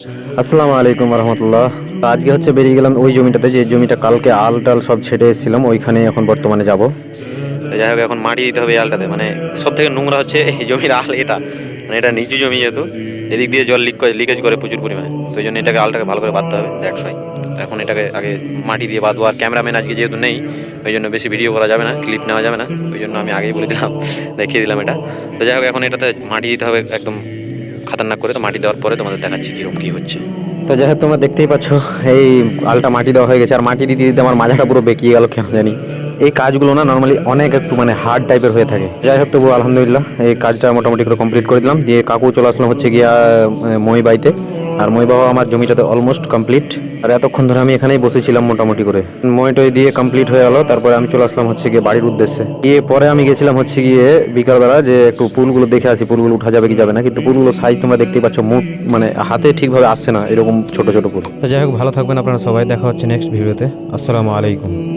আসসালামু আলাইকুম রহমতুল্লাহ। আজকে হচ্ছে বেরিয়ে গেলাম ওই জমিটাতে, যে জমিটা কালকে আল টাল সব ছেড়ে এসেছিলাম, ওইখানে এখন বর্তমানে যাব। যাই হোক, এখন মাটি দিতে হবে এই আলটাতে। মানে সব থেকে নোংরা হচ্ছে এই জমির আল এটা। মানে এটা নিচু জমি, যেহেতু এদিক দিয়ে জল লিকেজ করে প্রচুর পরিমাণে, তো এই জন্য এটাকে আলটাকে ভালো করে বাঁধতে হবে একশোই। তো এখন এটাকে আগে মাটি দিয়ে বাঁধবো। আর ক্যামেরাম্যান আজকে যেহেতু নেই, ওই জন্য বেশি ভিডিও করা যাবে না, ক্লিপ নেওয়া যাবে না, ওই জন্য আমি আগেই বলে দিলাম, দেখিয়ে দিলাম এটা। তো যাই হোক, এখন এটাতে মাটি দিতে হবে একদম খাতারনাক করে। তো মাটি দেওয়ার পরে তোমাদের দেখাচ্ছি কিরকম কি হচ্ছে। তো যাই হোক, তোমরা দেখতেই পাচ্ছ এই আলটা মাটি দেওয়া হয়ে গেছে। আর মাটি দিতে দিতে আমার মাথাটা পুরো বেঁকিয়ে গেল কেন জানি। এই কাজগুলো না নর্মালি অনেক একটু মানে হার্ড টাইপের হয়ে থাকে। যাই হোক, তবু আলহামদুলিল্লাহ এই কাজটা মোটামুটি করে কমপ্লিট করে দিলাম। দিয়ে কাকু চলে আসলাম হচ্ছে গিয়া মই বাইতে। আর মই বাবা আমার জমিটাতে অলমোস্ট কমপ্লিট। আর এতক্ষণ ধরে আমি এখানেই বসেছিলাম মোটামুটি করে। মই টই দিয়ে কমপ্লিট হয়ে গেল, তারপরে আমি চলে আসলাম হচ্ছে গিয়ে বাড়ির উদ্দেশ্যে। গিয়ে পরে আমি গেছিলাম হচ্ছে গিয়ে বিকালবেলা, যে একটু পুলগুলো দেখে আসি, পুলগুলো উঠা যাবে কি যাবে না। কিন্তু পুলগুলো সাইজ তোমরা দেখতেই পাচ্ছ, মুখ মানে হাতে ঠিকভাবে আসছে না, এরকম ছোট ছোট পুল। তো যাই হোক, ভালো থাকবেন আপনারা সবাই, দেখা হচ্ছে নেক্সট ভিডিওতে। আসসালামু আলাইকুম।